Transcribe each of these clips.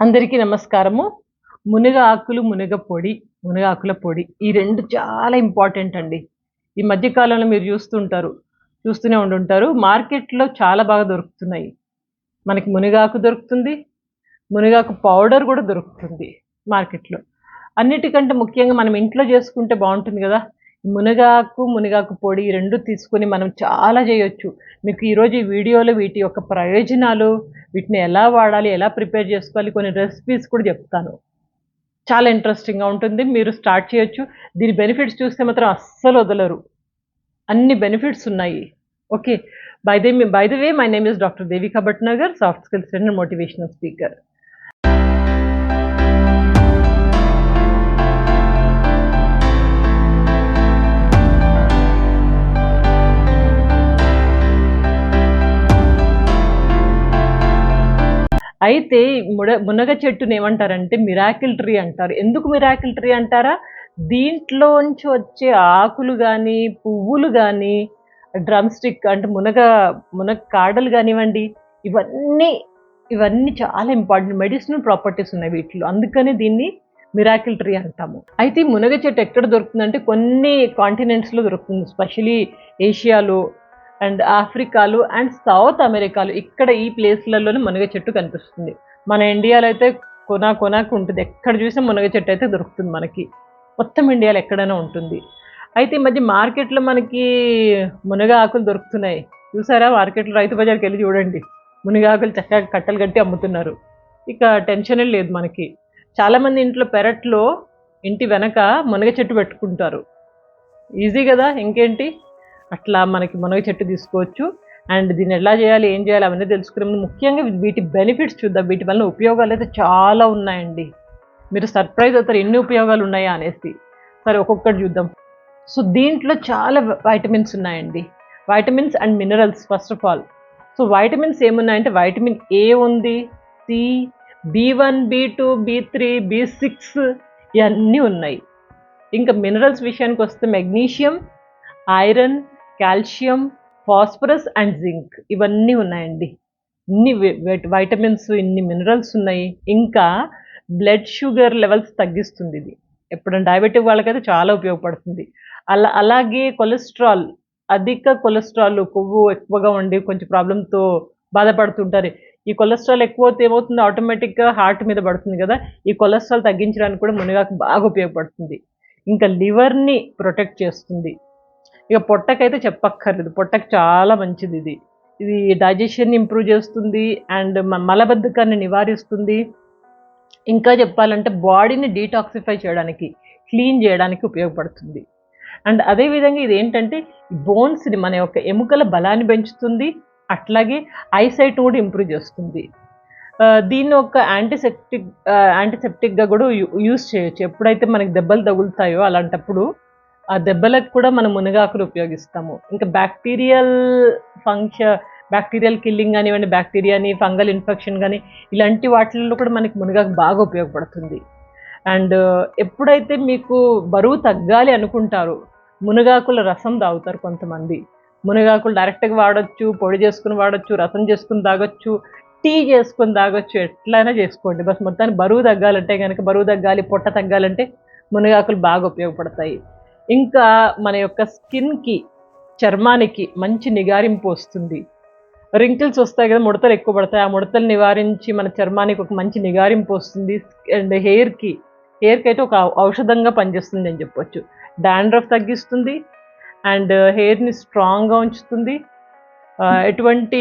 అందరికీ నమస్కారము. మునగ ఆకులు, మునగ పొడి, మునగాకుల పొడి ఈ 2 చాలా ఇంపార్టెంట్ అండి. ఈ మధ్య కాలంలో మీరు చూస్తూనే ఉండుంటారు. మార్కెట్‌లో చాలా బాగా దొరుకుతున్నాయి. మనకి మునగాకు దొరుకుతుంది. మునగాకు పౌడర్ గూడా దొరుకుతుంది మార్కెట్‌లో. అన్నిటికంటే ముఖ్యంగా మనం ఇంట్లో చేసుకుంటే బావుంటుంది గదా! మునగాకు పొడి ఈ 2 తీసుకొని మనం చాలా జేయొచ్చు. మీకు ఈరోజు ఈ వీడియోలో వీటి యొక్క ప్రయోజనాలు, వీటిని ఎలా వాడాలి, ఎలా ప్రిపేర్ చేసుకోవాలి, కొన్ని రెసిపీస్ కూడా జెప్తాను. చాలా ఇంట్రెస్టింగ్‌గా ఉంటుంది. మీరు స్టార్ట్ చేయొచ్చు. దీని బెనిఫిట్స్ చూస్తే మాత్రం అస్సలు వదలరు. అన్ని బెనిఫిట్స్ ఉన్నాయి. Okay. By the way my name is doctor Devika Bhatnagar, soft skills trainer, motivational speaker. అయితే మునగ చెట్టుని ఏమంటారంటే మిరాకిల్ ట్రీ అంటారు. ఎందుకు మిరాకిల్ ట్రీ అంటారా? దీంట్లోంచి వచ్చే ఆకులు గానీ, పువ్వులు గానీ, డ్రమ్ స్టిక్ అంటే మునగ కాడలు గానివ్వండి, ఇవన్నీ ఇవన్నీ చాలా ఇంపార్టెంట్ మెడిసినల్ ప్రాపర్టీస్ ఉన్నాయి వీటిలో. అందుకని దీన్ని మిరాకిల్ ట్రీ అంటాము. అయితే ఈ మునగ చెట్టు ఎక్కడ దొరుకుతుందంటే కొన్ని కాంటినెంట్స్‌లో దొరుకుతుంది. ఎస్పెషల్లీ ఏషియాలో అండ్ ఆఫ్రికాలో అండ్ సౌత్ అమెరికాలో ఇక్కడ ఈ ప్లేస్‌లలోనే మునగ చెట్టు కనిపిస్తుంది. మన ఇండియాలో అయితే కొనాకు ఉంటుంది. ఎక్కడ చూసినా మునగ చెట్టు అయితే దొరుకుతుంది మనకి. మొత్తం ఇండియాలో ఎక్కడైనా ఉంటుంది. అయితే ఈ మధ్య మార్కెట్‌లో మనకి మునగ ఆకులు దొరుకుతున్నాయి. చూసారా మార్కెట్‌లో రైతు బజార్‌కెళ్ళి చూడండి. మునగ ఆకులు చక్కగా కట్టలు కట్టి అమ్ముతున్నారు. ఇక టెన్షనే లేదు మనకి. చాలామంది ఇంట్లో పెరట్లో ఇంటి వెనక మునగ చెట్టు పెట్టుకుంటారు. ఈజీ గదా! ఇంకేంటి? అట్లా మనకి మునగ చెట్టు తీసుకోవచ్చు. అండ్ దీన్ని ఎలా చేయాలి, ఏం చేయాలి అవన్నీ తెలుసుకునే ముందు ముఖ్యంగా వీటి బెనిఫిట్స్ చూద్దాం. వీటి వలన ఉపయోగాలైతే చాలా ఉన్నాయండి. మీరు సర్ప్రైజ్ అవుతారు ఎన్ని ఉపయోగాలు ఉన్నాయా అనేసి. సరే ఒక్కొక్కటి చూద్దాం. సో దీంట్లో చాలా వైటమిన్స్ ఉన్నాయండి. Vitamins and minerals first of all. So vitamins ఏమున్నాయంటే వైటమిన్ ఏ ఉంది, సి, బి1, బి2, బి3, బి6 ఇవన్నీ ఉన్నాయి. ఇంకా మినరల్స్ విషయానికొస్తే magnesium, iron, calcium, phosphorus and zinc ఇవన్నీ ఉన్నాయండి. ఇన్ని వైటమిన్స్, ఇన్ని మినరల్స్ ఉన్నాయి. ఇంకా బ్లడ్ షుగర్ లెవెల్స్ తగ్గిస్తుంది ఇది. ఎప్పుడైనా డయాబెటిక్ వాళ్ళకైతే చాలా ఉపయోగపడుతుంది. అలాగే కొలెస్ట్రాల్, అధిక కొలెస్ట్రాల్ కొవ్వు ఎక్కువగా ఉండి కొంచెం ప్రాబ్లమ్‌తో బాధపడుతుంటారు. ఈ కొలెస్ట్రాల్ ఎక్కువైతే ఏమవుతుంది ఆటోమేటిక్‌గా హార్ట్ మీద పడుతుంది గదా! ఈ కొలెస్ట్రాల్ తగ్గించడానికి కూడా మునగాకు బాగా ఉపయోగపడుతుంది. ఇంకా లివర్‌ని ప్రొటెక్ట్ చేస్తుంది. ఇక పొట్టకైతే చెప్పక్కర్లేదు. పొట్టకి చాలా మంచిదిది. ఇది డైజెషన్‌ని ఇంప్రూవ్ చేస్తుంది అండ్ మలబద్ధకాన్ని నివారిస్తుంది. ఇంకా చెప్పాలంటే బాడీని డీటాక్సిఫై చేయడానికి, క్లీన్ చేయడానికి ఉపయోగపడుతుంది. అండ్ అదే విధంగా ఇదేంటంటే బోన్స్‌ని మన యొక్క ఎముకల బలాన్ని పెంచుతుంది. అట్లాగే ఐసైట్‌ని కూడా ఇంప్రూవ్ చేస్తుంది. దీన్ని ఒక యాంటీసెప్టిక్‌గా కూడా యూజ్ చేయొచ్చు. ఎప్పుడైతే మనకి దెబ్బలు తగులుతాయో అలాంటప్పుడు ఆ దెబ్బలకు కూడా మనం మునగాకులు ఉపయోగిస్తాము. ఇంకా బ్యాక్టీరియల్ కిల్లింగ్ గానివ్వండి, బ్యాక్టీరియాని, ఫంగల్ ఇన్ఫెక్షన్ గాని ఇలాంటి వాటిల్లో కూడా మనకి మునగాకు బాగా ఉపయోగపడుతుంది. అండ్ ఎప్పుడైతే మీకు బరువు తగ్గాలి అనుకుంటారో మునగాకుల రసం తాగుతారు కొంతమంది. మునగాకులు డైరెక్ట్‌గా వాడొచ్చు, పొడి చేసుకొని వాడొచ్చు, రసం చేసుకొని తాగొచ్చు, టీ చేసుకొని తాగొచ్చు. ఎట్లైనా చేసుకోండి. బస్ మొత్తానికి బరువు తగ్గాలంటే గనక బరువు తగ్గాలి, పొట్ట తగ్గాలంటే మునగాకులు బాగా ఉపయోగపడతాయి. ఇంకా మన యొక్క స్కిన్‌కి, చర్మానికి మంచి నిగారింపు వస్తుంది. రింకిల్స్ వస్తాయి కదా! ముడతలు ఎక్కువ పడతాయి. ఆ ముడతలు నివారించి మన చర్మానికి ఒక మంచి నిగారింపు వస్తుంది. అండ్ హెయిర్‌కైతే ఒక ఔషధంగా పనిచేస్తుంది అని చెప్పొచ్చు. డాండ్రఫ్ తగ్గిస్తుంది అండ్ హెయిర్‌ని స్ట్రాంగ్‌గా ఉంచుతుంది. ఎటువంటి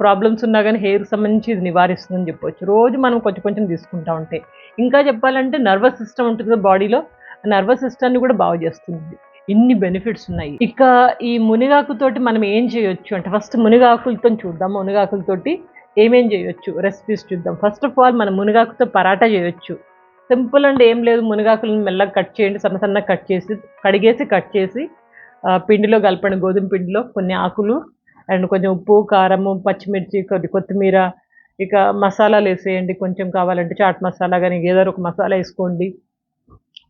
ప్రాబ్లమ్స్ ఉన్నా గానీ హెయిర్‌కి సంబంధించి ఇది నివారిస్తుందని చెప్పొచ్చు. రోజు మనం కొంచెం కొంచెం తీసుకుంటా ఉంటే. ఇంకా చెప్పాలంటే నర్వస్ సిస్టమ్ ఉంటుంది కదా బాడీలో. ఆ నర్వస్ సిస్టమ్‌ని కూడా బాగు చేస్తుంది. ఇన్ని బెనిఫిట్స్ ఉన్నాయి. ఇక ఈ మునగాకుతోటి మనం ఏం చేయొచ్చు అంటే ఫస్ట్ మునగాకులతోని చూద్దాం. మునగాకులతోటి ఏమేం చేయొచ్చు రెసిపీస్ చూద్దాం. ఫస్ట్ ఆఫ్ ఆల్ మనం మునగాకుతో పరాటా చేయొచ్చు. సింపుల్ అండ్ ఏం లేదు మునగాకులను మెల్లగా కట్ చేయండి. సన్న సన్నగా కట్ చేసి పిండిలో కలపండి. గోధుమ పిండిలో కొన్ని ఆకులు అండ్ కొంచెం ఉప్పు, కారము, పచ్చిమిర్చి, కొత్తిమీర, ఇక మసాలాలేసేయండి. కొంచెం కావాలంటే చాట్ మసాలా గాని ఏదో ఒక మసాలా ఏసుకోండి.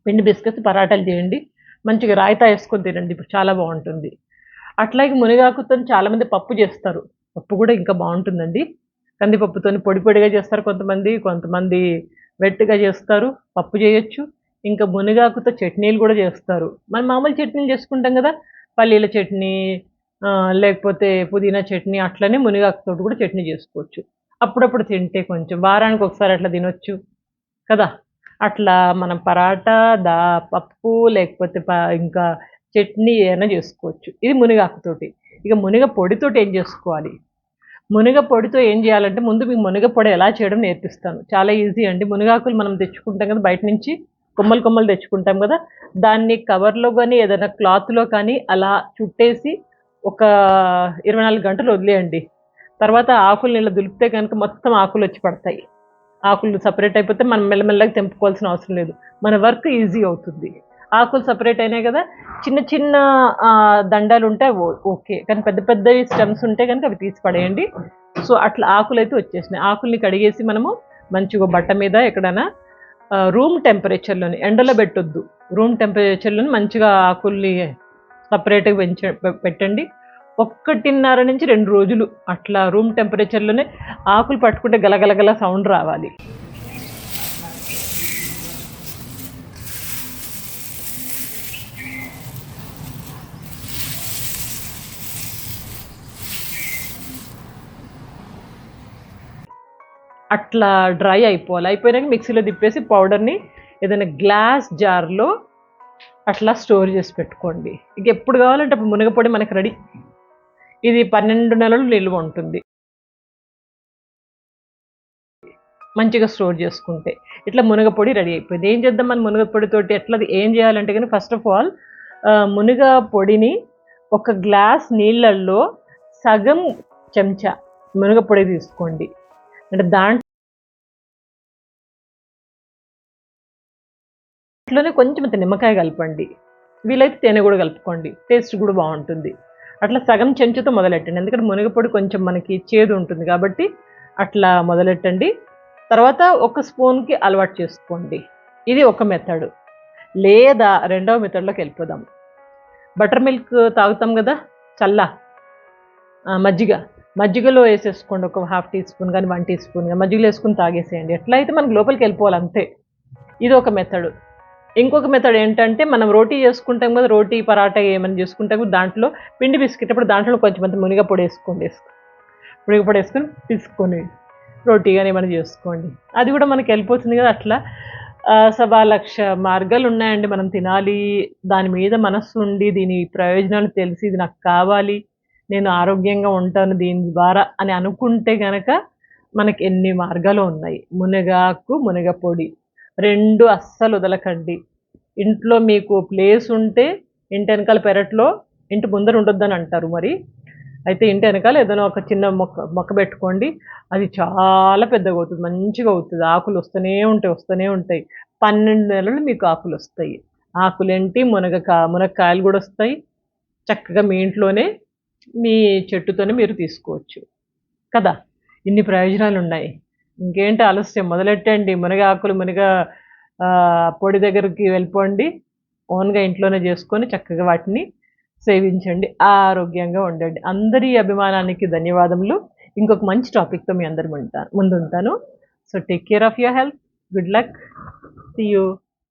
పిండి బిస్కెట్స్ పరాటాలు చేయండి. మంచిగా రాయితా ఏసుకొని తినండి. ఇప్పుడు చాలా బావుంటుంది. అట్లాగే మునగాకుతోని చాలామంది పప్పు చేస్తారు. పప్పు కూడా ఇంకా బావుంటుందండి. కందిపప్పుతోని పొడి పొడిగా చేస్తారు కొంతమంది, కొంతమంది వెట్టుగా చేస్తారు, పప్పు చేయొచ్చు. ఇంకా మునగాకుతో చట్నీలు కూడా చేస్తారు. మనం మామూలు చట్నీలు చేసుకుంటాం కదా! పల్లీల చట్నీ, లేకపోతే పుదీనా చట్నీ అట్లనే మునగాకుతోటి కూడా చట్నీ చేసుకోవచ్చు. అప్పుడప్పుడు తింటే కొంచెం వారానికి ఒకసారి అట్లా తినొచ్చు కదా! అట్లా మనం పరాటా, పప్పు లేకపోతే ఇంకా చట్నీ ఏమైనా చేసుకోవచ్చు. ఇది మునగాకుతోటి. ఇక మునగ పొడితోటి ఏం చేసుకోవాలి? మునగ పొడితో ఏం చేయాలంటే ముందు మీకు మునగ పొడి ఎలా చేయడం నేర్పిస్తాను. చాలా ఈజీ అండి. మునగాకులు మనం తెచ్చుకుంటాం కదా బయట నుంచి. కొమ్మలు కొమ్మలు తెచ్చుకుంటాం కదా! దాన్ని కవర్‌లో గానీ, ఏదైనా క్లాత్‌లో కానీ అలా చుట్టేసి ఒక 24 గంటలు వదిలేయండి. తర్వాత ఆకుల్ని ఇలా దులిపితే గనుక మొత్తం ఆకులొచ్చి పడతాయి. ఆకులు సెపరేట్ అయిపోతే మనం మెల్లమెల్లగా తెంపుకోవాల్సిన అవసరం లేదు. మన వర్క్ ఈజీ అవుతుంది. ఆకులు సెపరేట్ అయినాయి కదా! చిన్న చిన్న దండాలుంటే ఓకే. కానీ పెద్ద పెద్దవి స్టెమ్స్ ఉంటే గనుక అవి తీసి పడేయండి. సో, అట్లా ఆకులైతే వచ్చేసినాయి. ఆకుల్ని కడిగేసి మనము మంచిగా బట్ట మీద ఎక్కడైనా రూమ్ టెంపరేచర్‌లోనే ఎండలో పెట్టొద్దు. రూమ్ టెంపరేచర్‌లోనే మంచిగా ఆకుల్ని సెపరేట్‌గా పెట్టండి. 1.5-2 రోజులు అట్లా రూమ్ టెంపరేచర్‌లోనే ఆకులు పట్టుకుంటే గలగలగల సౌండ్ రావాలి. అట్లా డ్రై అయిపోవాలి. అయిపోయినాక మిక్సీలో తిప్పేసి పౌడర్‌ని ఏదైనా గ్లాస్ జార్‌లో అట్లా స్టోర్ చేసి పెట్టుకోండి. ఇక ఎప్పుడు కావాలంటే అప్పుడు మునగపొడి మనకు రెడీ. ఇది 12 నెలలు నిల్వ ఉంటుంది. మంచిగా స్టోర్ చేసుకుంటే. ఇట్లా మునగపొడి రెడీ అయిపోయింది. ఏం చేద్దాం మన మునగపొడితోటి ఏం చేయాలంటే గనుక ఫస్ట్ ఆఫ్ ఆల్ మునగ పొడిని ఒక గ్లాస్ నీళ్ళల్లో సగం చెంచా మునగపొడి తీసుకోండి. అంటే దాంట్లోనే కొంచెం ఇంత నిమ్మకాయ కలపండి. వీలైతే తేనె కూడా కలుపుకోండి. టేస్ట్ కూడా బావుంటుంది. అట్లా సగం చెంచాతో మొదలెట్టండి. ఎందుకంటే మునగపొడి కొంచెం మనకి చేదు ఉంటుంది కాబట్టి అట్లా మొదలెట్టండి. తర్వాత ఒక స్పూన్‌కి అలవాటు చేసుకోండి. ఇది ఒక మెథడ్. లేదా రెండవ మెథడ్‌లోకి వెళ్ళిపోదాం. బటర్ మిల్క్ తాగుతాం కదా! చల్ల మజ్జిగ. మజ్జిగలో ఏసేసుకోండి. ఒక హాఫ్ టీ స్పూన్ గాని, 1 టీ స్పూన్ గాని మజ్జిగలో ఏసుకొని తాగేసేయండి. ఎట్లా అయితే మనకు లోపలికెళ్ళిపోవాలి అంతే. ఇదొక మెథడ్. ఇంకొక మెథడ్ ఏంటంటే మనం రోటీ చేసుకుంటాం కదా! రోటీ, పరాటా ఏమైనా చేసుకుంటాం దాంట్లో పిండి పిసికేటప్పుడు దాంట్లో కొంచెం అంత మునగ పొడేసుకోండి. మునగ పొడేసుకొని పిసుక్కొని రోటీ గాని ఏమైనా చేసుకోండి. అది కూడా మనకి వెళ్ళిపోతుంది కదా! అట్లా సవా లక్ష మార్గాలున్నాయండి మనం తినాలి. దాని మీద మనస్సుండి దీని ప్రయోజనాలు తెలిసి ఇది నాకు కావాలి. నేను ఆరోగ్యంగా ఉంటాను దీని ద్వారా అని అనుకుంటే గనక మనకి ఎన్ని మార్గాలో ఉన్నాయి. మునగాకు, మునగ పొడి 2 అస్సలు వదలకండి. ఇంట్లో మీకు ప్లేస్ ఉంటే ఇంటెనకాల పెరట్లో ఇంటి ముందర ఉండొద్దని అంటారు మరి. అయితే ఇంటి వెనకాల ఏదైనా ఒక చిన్న మొక్క పెట్టుకోండి. అది చాలా పెద్దగవుతది. మంచిగా అవుతది. ఆకులు వస్తూనే ఉంటాయి. 12 నెలలు మీకు ఆకులొస్తాయి. ఆకులేంటి మునక్కాయలు గూడా వస్తాయి. చక్కగా మీ ఇంట్లోనే మీ చెట్టుతోనే మీరు తీసుకోవచ్చు. కదా! ఇన్ని ప్రయోజనాలున్నాయి. ఇంకేంటి ఆలస్యం మొదలెట్టండి. పొడి దగ్గరికి వెళ్ళిపోండి. ఓన్‌గా ఇంట్లోనే చేసుకొని చక్కగా వాటిని సేవించండి. ఆరోగ్యంగా ఉండండి. అందరి అభిమానానికి ధన్యవాదములు. ఇంకొక మంచి టాపిక్‌తో మీ అందరి ముందుంటాను. So, take care of your health. Good luck. See you.